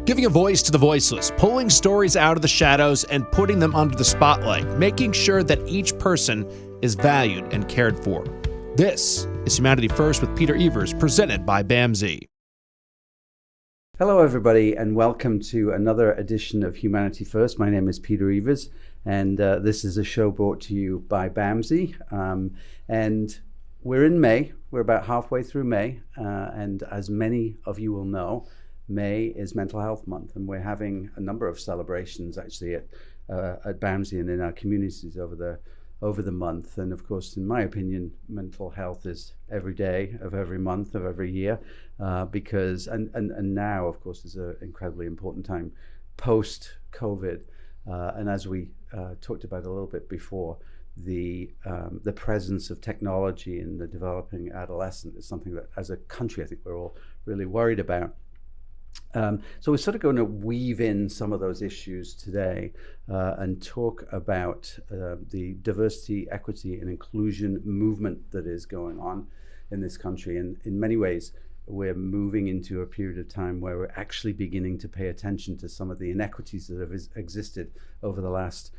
Giving a voice to the voiceless, pulling stories out of the shadows and putting them under the spotlight, making sure that each person is valued and cared for. This is Humanity First with Peter Evers, presented by Bamsi. Hello, everybody, and welcome to another edition of Humanity First. My name is Peter Evers, and this is a show brought to you by Bamsi. And we're in May. We're about halfway through May, and as many of you will know, May is Mental Health Month, and we're having a number of celebrations actually at Bamsi and in our communities over the month. And of course, in my opinion, mental health is every day of every month of every year, because now, of course, is an incredibly important time post-COVID. And as we talked about a little bit before, the presence of technology in the developing adolescent is something that, as a country, I think we're all really worried about. So we're sort of going to weave in some of those issues today and talk about the diversity, equity, and inclusion movement that is going on in this country. And in many ways, we're moving into a period of time where we're actually beginning to pay attention to some of the inequities that have existed over the last,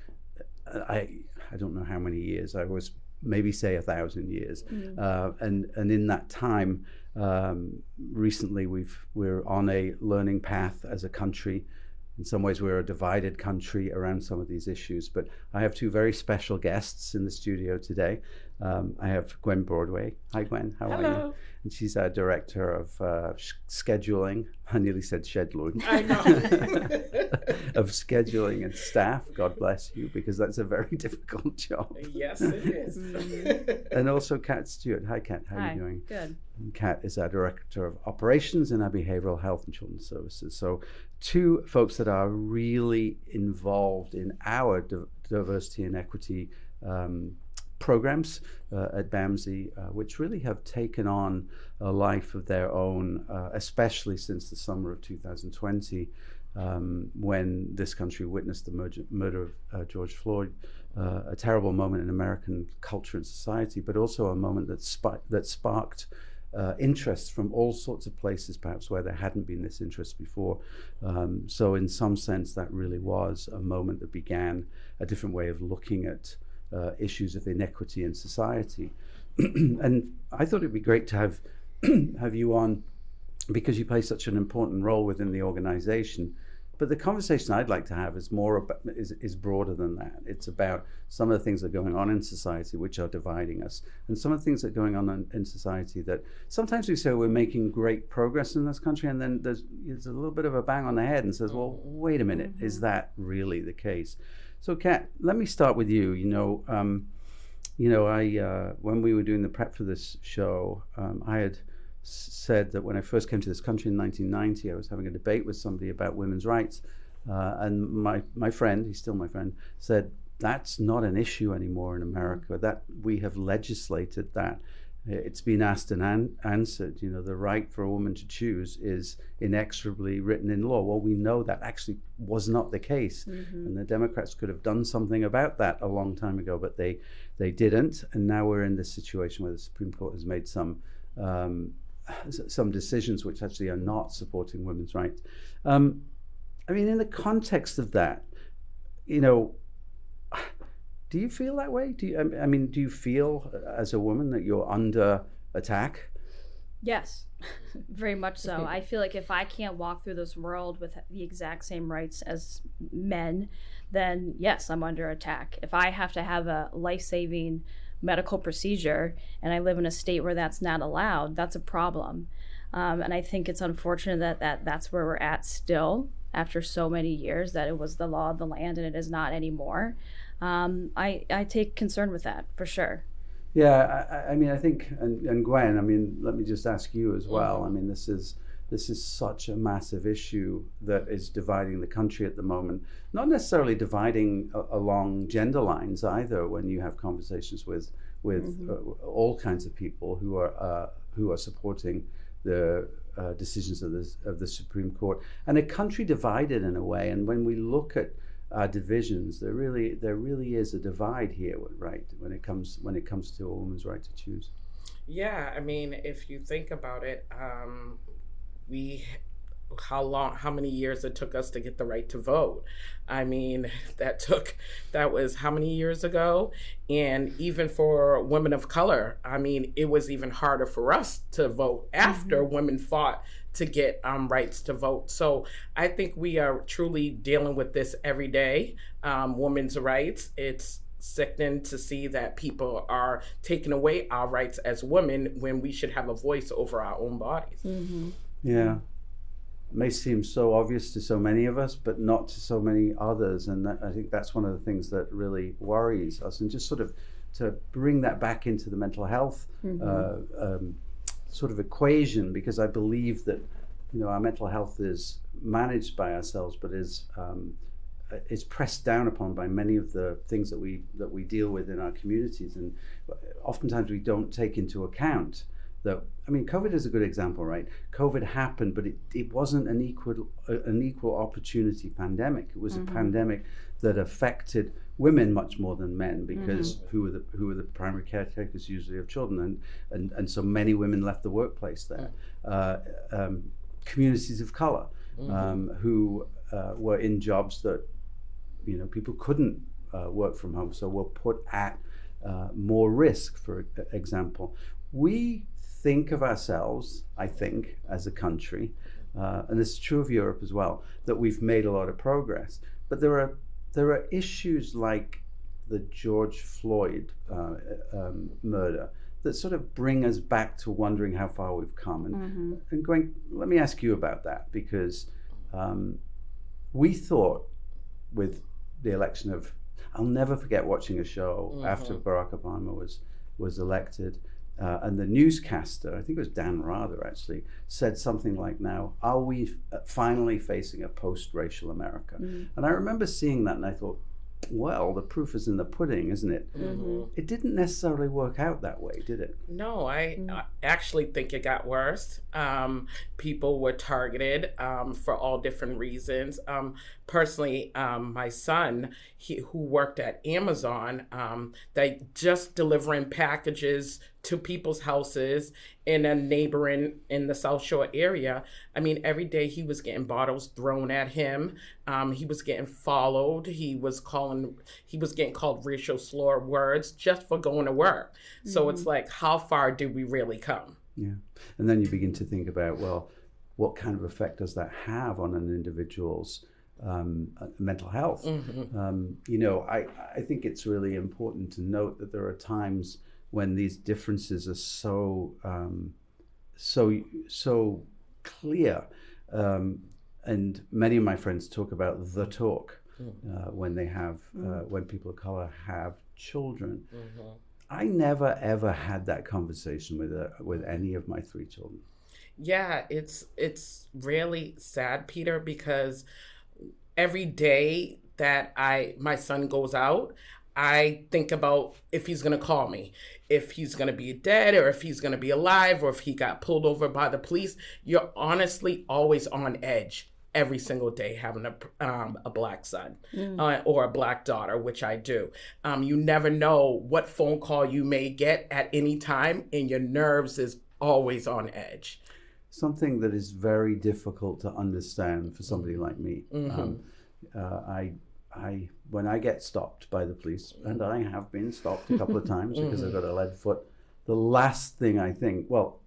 I don't know how many years. I was maybe say 1,000 years. And in that time, recently we're on a learning path as a country. In some ways, we're a divided country around some of these issues. But I have two very special guests in the studio today. I have Gwen Broadway. Hi, Gwen. How are you? And she's our director of scheduling. I nearly said scheduling. I know. Of scheduling and staff. God bless you, because that's a very difficult job. Yes, it is. And also Kat Stewart. Hi, Kat. How are you doing? Good. And Kat is our director of operations in our behavioral health and children's services. So two folks that are really involved in our diversity and equity programs at Bamsi, which really have taken on a life of their own, especially since the summer of 2020, when this country witnessed the murder of George Floyd, a terrible moment in American culture and society, but also a moment that sparked interest from all sorts of places, perhaps where there hadn't been this interest before. So in some sense, that really was a moment that began a different way of looking at issues of inequity in society. And I thought it'd be great to have you on, because you play such an important role within the organization. But the conversation I'd like to have is is broader than that. It's about some of the things that are going on in society which are dividing us, and some of the things that are going on in society that sometimes we say we're making great progress in this country, and then there's a little bit of a bang on the head and says, well, wait a minute, is that really the case? So, Kat, let me start with you. I when we were doing the prep for this show, I had said that when I first came to this country in 1990, I was having a debate with somebody about women's rights, and my friend, he's still my friend, said that's not an issue anymore in America. That we have legislated that. It's been asked and answered. The right for a woman to choose is inexorably written in law. Well, we know that actually was not the case, and the Democrats could have done something about that a long time ago, but they didn't. And now we're in this situation where the Supreme Court has made some decisions which actually are not supporting women's rights. In the context of that, do you feel that way? Do you feel as a woman that you're under attack? Yes, very much so. I feel like if I can't walk through this world with the exact same rights as men, then yes, I'm under attack. If I have to have a life-saving medical procedure and I live in a state where that's not allowed, that's a problem. And I think it's unfortunate that's where we're at still after so many years, that it was the law of the land and it is not anymore. I take concern with that for sure. Yeah, I think, and Gwen, let me just ask you as well. This is such a massive issue that is dividing the country at the moment. Not necessarily dividing along gender lines either. When you have conversations with all kinds of people who are supporting the decisions of the Supreme Court, and a country divided in a way. And when we look at divisions, there really is a divide here, right? When it comes to a woman's right to choose. Yeah, I mean, if you think about it, we how many years it took us to get the right to vote. I mean, that was how many years ago? And even for women of color, I mean, it was even harder for us to vote after women fought to get rights to vote. So I think we are truly dealing with this every day, women's rights. It's sickening to see that people are taking away our rights as women when we should have a voice over our own bodies. Yeah. It may seem so obvious to so many of us, but not to so many others. And I think that's one of the things that really worries us. And just sort of to bring that back into the mental health sort of equation, because I believe that, you know, our mental health is managed by ourselves, but is pressed down upon by many of the things that we deal with in our communities. And oftentimes we don't take into account that, I mean, COVID is a good example, right? COVID happened, but it wasn't an equal opportunity pandemic. It was a pandemic that affected women much more than men, because who were the primary caretakers usually of children, and so many women left the workplace there. Communities of color who were in jobs that, you know, people couldn't work from home, so were put at more risk. For example, we think of ourselves, I think, as a country, and this is true of Europe as well, that we've made a lot of progress. But there are issues like the George Floyd murder that sort of bring us back to wondering how far we've come. And Gwen, let me ask you about that, because we thought with the election of, I'll never forget watching a show after Barack Obama was elected, and the newscaster, I think it was Dan Rather actually, said something like, now, are we finally facing a post-racial America? And I remember seeing that and I thought, well, the proof is in the pudding, isn't it? It didn't necessarily work out that way, did it? No, I actually think it got worse. People were targeted for all different reasons. Personally, my son, who worked at Amazon, they just delivering packages to people's houses in the South Shore area. I mean, every day he was getting bottles thrown at him. He was getting followed. He was getting called racial slur words just for going to work. So it's like, how far do we really come? Yeah. And then you begin to think about, well, what kind of effect does that have on an individual's mental health? You know, I think it's really important to note that there are times when these differences are so clear, and many of my friends talk about the talk when they have when people of color have children. I never ever had that conversation with any of my 3 children. Yeah, it's really sad, Peter, because every day that my son goes out, I think about if he's going to call me, if he's going to be dead, or if he's going to be alive, or if he got pulled over by the police. You're honestly always on edge every single day having a black son or a black daughter, which I do. You never know what phone call you may get at any time, and your nerves is always on edge. Something that is very difficult to understand for somebody like me. When I get stopped by the police, and I have been stopped a couple of times because I've got a lead foot, the last thing I think, well,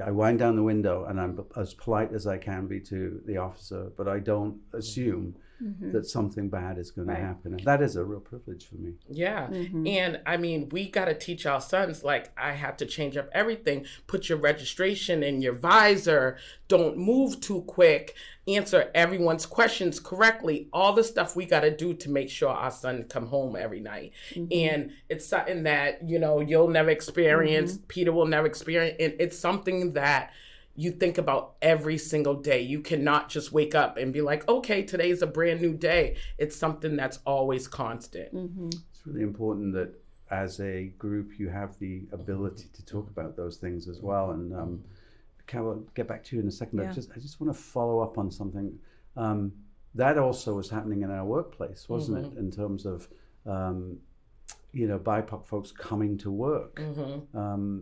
I wind down the window and I'm as polite as I can be to the officer, but I don't assume that something bad is going to happen. And that is a real privilege for me. Yeah. And I mean, we got to teach our sons, like, I have to change up everything. Put your registration in your visor. Don't move too quick. Answer everyone's questions correctly. All the stuff we got to do to make sure our son come home every night. And it's something that, you know, you'll never experience. Peter will never experience. And it's something that you think about every single day. You cannot just wake up and be like, okay, today's a brand new day. It's something that's always constant. It's really important that as a group, you have the ability to talk about those things as well. And Carol, I'll get back to you in a second, but I just want to follow up on something. That also was happening in our workplace, wasn't it? In terms of, BIPOC folks coming to work. Mm-hmm.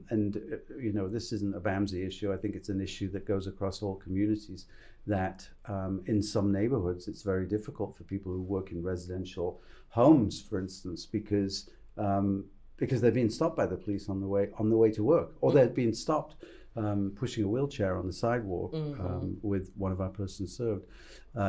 This isn't a Bamsi issue. I think it's an issue that goes across all communities, that in some neighborhoods it's very difficult for people who work in residential homes, for instance, because they're being stopped by the police on the way to work, or they're being stopped pushing a wheelchair on the sidewalk with one of our persons served.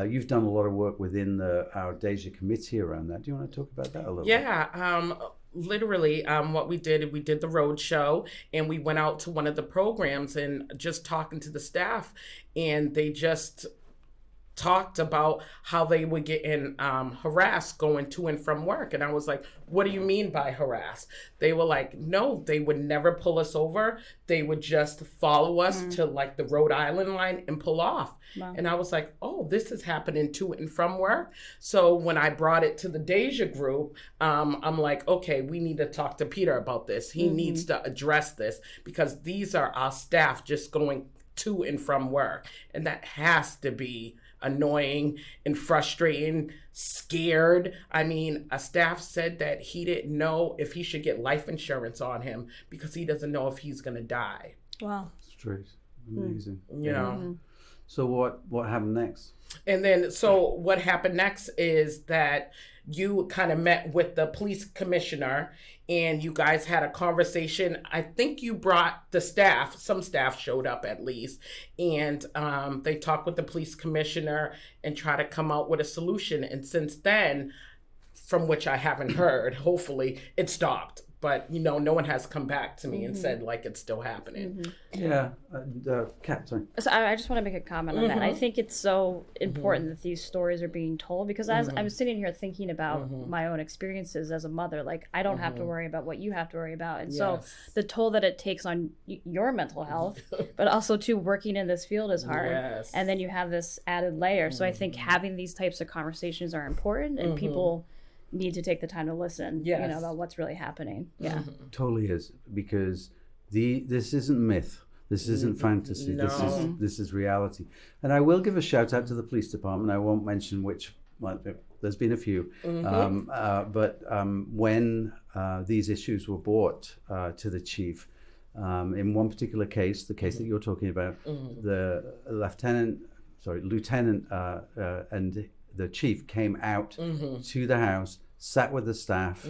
You've done a lot of work within our Deja committee around that. Do you want to talk about that a little bit? Yeah. Literally, what we did the road show, and we went out to one of the programs and just talking to the staff, and they just talked about how they would get harassed going to and from work. And I was like, what do you mean by harass? They were like, no, they would never pull us over. They would just follow us to like the Rhode Island line and pull off. Wow. And I was like, oh, this is happening to and from work. So when I brought it to the Deja group, I'm like, okay, we need to talk to Peter about this. He needs to address this, because these are our staff just going to and from work. And that has to be annoying and frustrating, scared. I mean, a staff said that he didn't know if he should get life insurance on him because he doesn't know if he's going to die. Wow. Straight. Amazing. You know. So what happened next? And then, so what happened next is that you kind of met with the police commissioner and you guys had a conversation. I think you brought the staff, some staff showed up at least, and they talked with the police commissioner and try to come out with a solution. And since then, from which I haven't heard, hopefully it stopped. But, no one has come back to me and said, like, it's still happening. Yeah. Kat, sorry. So I just want to make a comment on that. I think it's so important that these stories are being told, because as I was sitting here thinking about my own experiences as a mother, like, I don't have to worry about what you have to worry about. And so the toll that it takes on your mental health, but also too, working in this field is hard. Yes. And then you have this added layer. So I think having these types of conversations are important, and people need to take the time to listen, about what's really happening. Yeah. Totally is, because this isn't myth. This isn't fantasy. No. This is reality. And I will give a shout out to the police department. I won't mention which. Well, there's been a few. But when these issues were brought to the chief, in one particular case, the case that you're talking about, the lieutenant and the chief came out to the house, sat with the staff,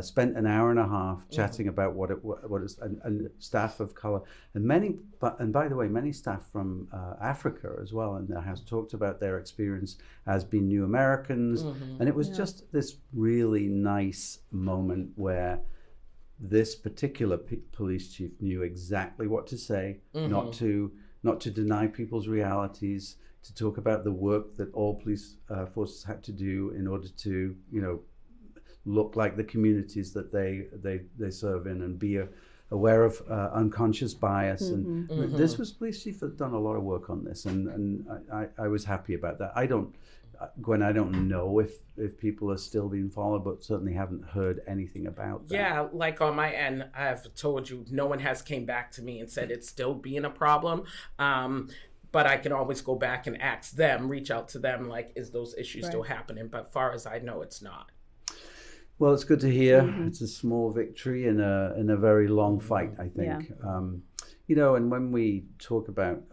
spent an hour and a half chatting about what is, and staff of color, and by the way, many staff from Africa as well in the house talked about their experience as being new Americans, and it was just this really nice moment where this particular police chief knew exactly what to say, not to deny people's realities, to talk about the work that all police forces had to do in order to, look like the communities that they serve in, and be aware of unconscious bias. And this was police chief that done a lot of work on this, and I was happy about that. Gwen, I don't know if people are still being followed, but certainly haven't heard anything about that. Yeah, like on my end, I've told you, no one has came back to me and said it's still being a problem. But I can always go back and ask them, reach out to them, like, is those issues still happening? But far as I know, it's not. Well, it's good to hear. It's a small victory in a very long fight, I think. Yeah. And when we talk about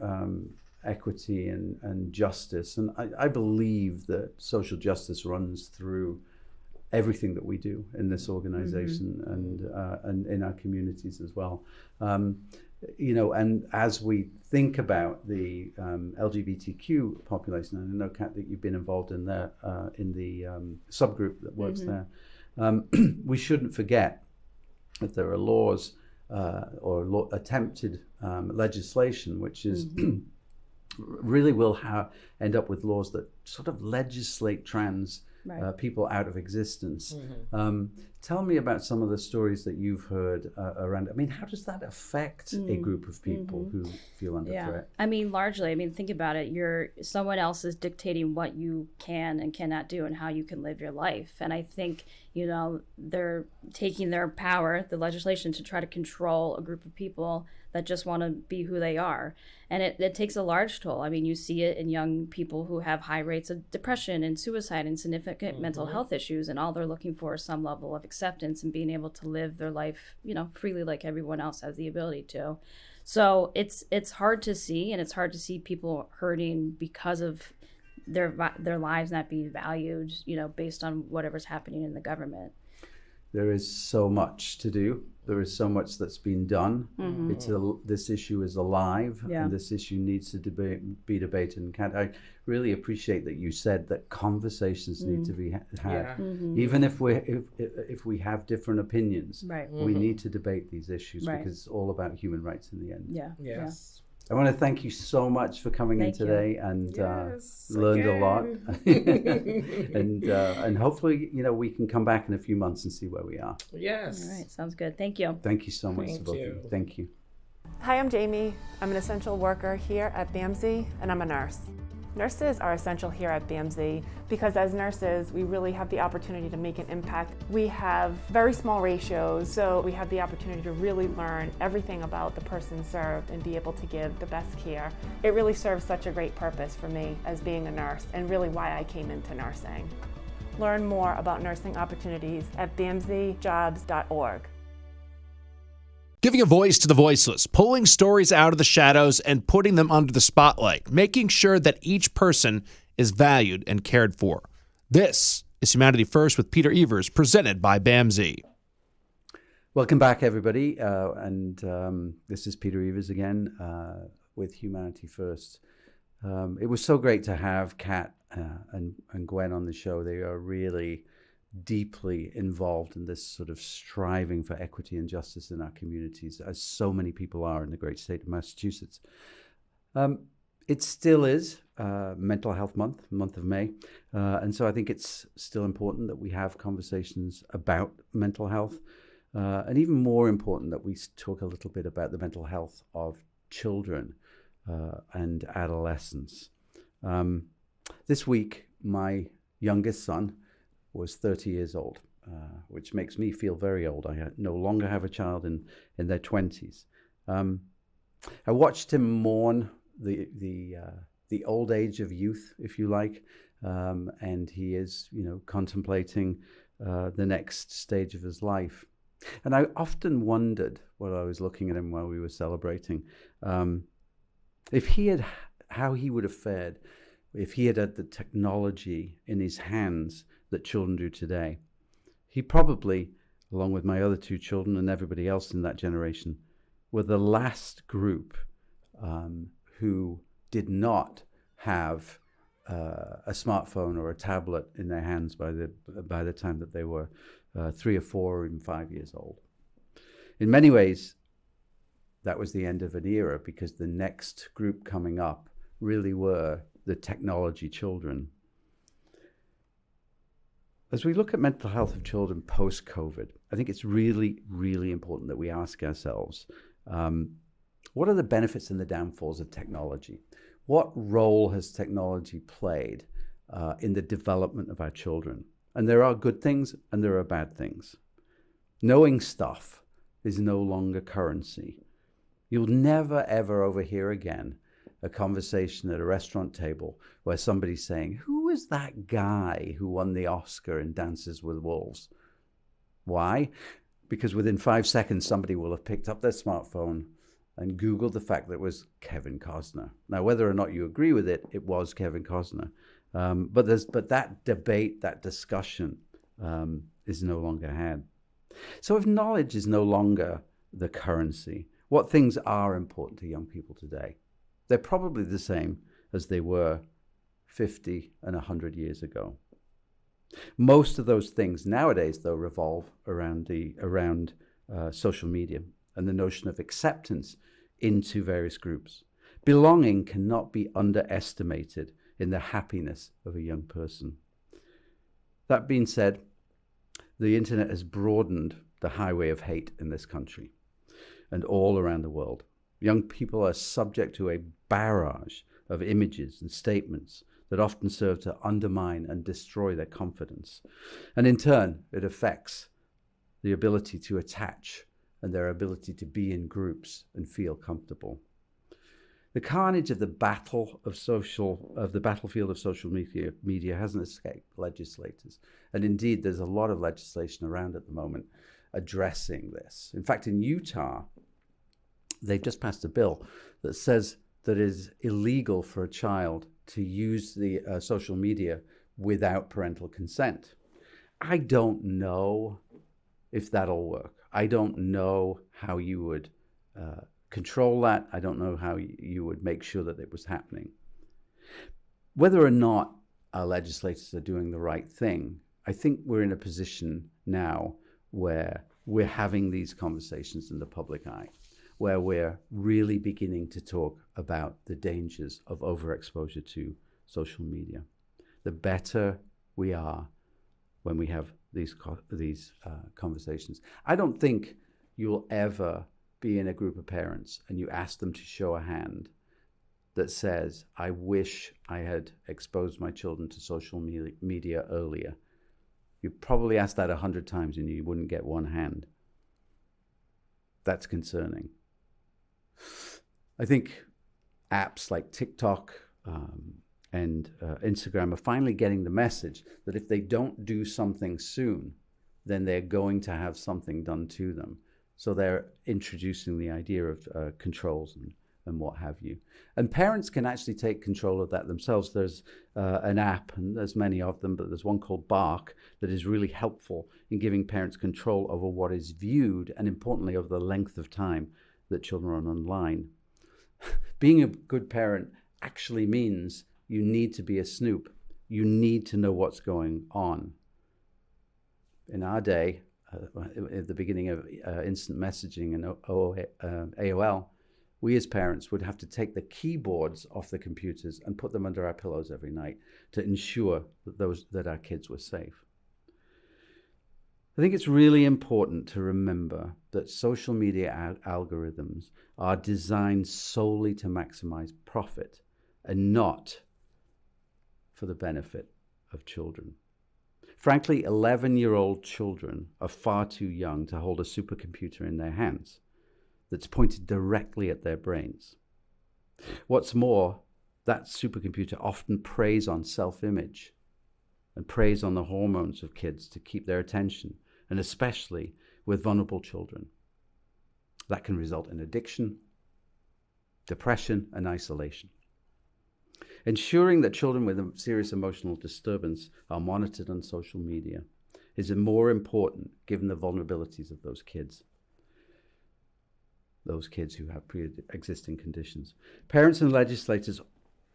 equity and justice, and I believe that social justice runs through everything that we do in this organization and in our communities as well. And as we think about the LGBTQ population, and I know, Kat, that you've been involved in the subgroup that works there, we shouldn't forget that there are laws or attempted legislation, which is really will end up with laws that sort of legislate trans people out of existence. Tell me about some of the stories that you've heard around. I mean, how does that affect a group of people who feel under threat? I mean, largely, think about it. Someone else is dictating what you can and cannot do and how you can live your life. And I think, they're taking their power, the legislation, to try to control a group of people that just want to be who they are. And it takes a large toll. I mean, you see it in young people who have high rates of depression and suicide and significant mental health issues, and all they're looking for is some level of acceptance and being able to live their life, freely like everyone else has the ability to. So it's hard to see, and it's hard to see people hurting because of their lives not being valued, based on whatever's happening in the government. There is so much to do. There is so much that's been done. This issue is alive, and this issue needs to be debated. And I really appreciate that you said that conversations need to be had, even if we have different opinions. Right. We need to debate these issues because it's all about human rights in the end. Yes. I want to thank you so much for coming in today and learned a lot. and hopefully, we can come back in a few months and see where we are. Yes. All right. Sounds good. Thank you. Thank you so much to both of you. Thank you. Hi, I'm Jamie. I'm an essential worker here at Bamsi, and I'm a nurse. Nurses are essential here at Bamsi because as nurses, we really have the opportunity to make an impact. We have very small ratios, so we have the opportunity to really learn everything about the person served and be able to give the best care. It really serves such a great purpose for me as being a nurse, and really why I came into nursing. Learn more about nursing opportunities at bamsijobs.org. Giving a voice to the voiceless, pulling stories out of the shadows and putting them under the spotlight, making sure that each person is valued and cared for. This is Humanity First with Peter Evers, presented by Bamsi. Welcome back, everybody. This is Peter Evers again with Humanity First. It was so great to have Kat and Gwen on the show. They are really deeply involved in this sort of striving for equity and justice in our communities, as so many people are in the great state of Massachusetts. It still is Mental Health month of May. And so I think it's still important that we have conversations about mental health, and even more important that we talk a little bit about the mental health of children and adolescents. This week, my youngest son was 30 years old, which makes me feel very old. I no longer have a child in their 20s. I watched him mourn the old age of youth, if you like, and he is, contemplating the next stage of his life. And I often wondered, while I was looking at him while we were celebrating, how he would have fared if he had the technology in his hands that children do today. He probably, along with my other two children and everybody else in that generation, were the last group who did not have a smartphone or a tablet in their hands by the time that they were 3 or 4 or even 5 years old. In many ways, that was the end of an era, because the next group coming up really were the technology children. As we look at mental health of children post-COVID, I think it's really, really important that we ask ourselves, what are the benefits and the downfalls of technology? What role has technology played in the development of our children? And there are good things and there are bad things. Knowing stuff is no longer currency. You'll never, ever overhear again a conversation at a restaurant table where somebody's saying, who is that guy who won the Oscar in Dances with Wolves? Why? Because within 5 seconds, somebody will have picked up their smartphone and Googled the fact that it was Kevin Costner. Now, whether or not you agree with it, it was Kevin Costner. But that debate, that discussion is no longer had. So if knowledge is no longer the currency, what things are important to young people today? They're probably the same as they were 50 and 100 years ago. Most of those things nowadays, though, revolve around social media and the notion of acceptance into various groups. Belonging cannot be underestimated in the happiness of a young person. That being said, the internet has broadened the highway of hate in this country and all around the world. Young people are subject to a barrage of images and statements that often serve to undermine and destroy their confidence. And in turn, it affects the ability to attach and their ability to be in groups and feel comfortable. The carnage of the battlefield of social media hasn't escaped legislators. And indeed, there's a lot of legislation around at the moment addressing this. In fact, in Utah, they've just passed a bill that says that it is illegal for a child to use the social media without parental consent. I don't know if that'll work. I don't know how you would control that. I don't know how you would make sure that it was happening. Whether or not our legislators are doing the right thing, I think we're in a position now where we're having these conversations in the public eye, where we're really beginning to talk about the dangers of overexposure to social media. The better we are when we have these conversations. I don't think you'll ever be in a group of parents and you ask them to show a hand that says, I wish I had exposed my children to social media earlier. You probably asked that 100 times and you wouldn't get one hand. That's concerning. I think apps like TikTok and Instagram are finally getting the message that if they don't do something soon, then they're going to have something done to them. So they're introducing the idea of controls and what have you. And parents can actually take control of that themselves. There's an app, and there's many of them, but there's one called Bark that is really helpful in giving parents control over what is viewed, and importantly, over the length of time that children are online. Being a good parent actually means you need to be a snoop. You need to know what's going on. In our day, at the beginning of instant messaging and AOL, we as parents would have to take the keyboards off the computers and put them under our pillows every night to ensure that our kids were safe. I think it's really important to remember that social media algorithms are designed solely to maximize profit and not for the benefit of children. Frankly, 11-year-old children are far too young to hold a supercomputer in their hands that's pointed directly at their brains. What's more, that supercomputer often preys on self-image and preys on the hormones of kids to keep their attention, and especially with vulnerable children. That can result in addiction, depression, and isolation. Ensuring that children with a serious emotional disturbance are monitored on social media is more important given the vulnerabilities of those kids who have pre-existing conditions. Parents and legislators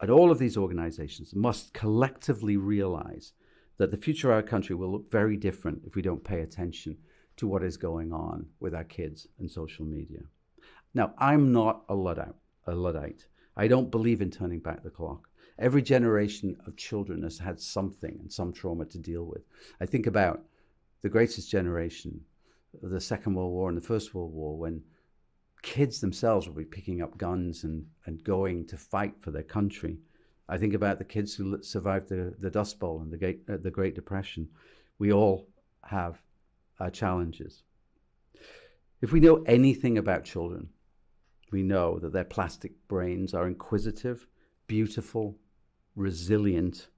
at all of these organizations must collectively realize that the future of our country will look very different if we don't pay attention to what is going on with our kids and social media. Now, I'm not a Luddite. I don't believe in turning back the clock. Every generation of children has had something and some trauma to deal with. I think about the greatest generation of the Second World War and the First World War, when kids themselves will be picking up guns and going to fight for their country. I think about the kids who survived the Dust Bowl and the Great Depression. We all have our challenges. If we know anything about children, we know that their plastic brains are inquisitive, beautiful, resilient,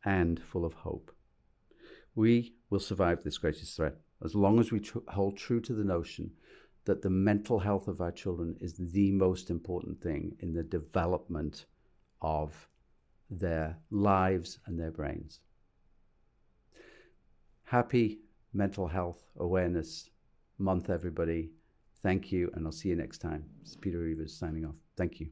and full of hope. We will survive this greatest threat as long as we hold true to the notion that the mental health of our children is the most important thing in the development of their lives and their brains. Happy Mental Health Awareness Month, everybody. Thank you, and I'll see you next time. This is Peter Evers signing off. Thank you.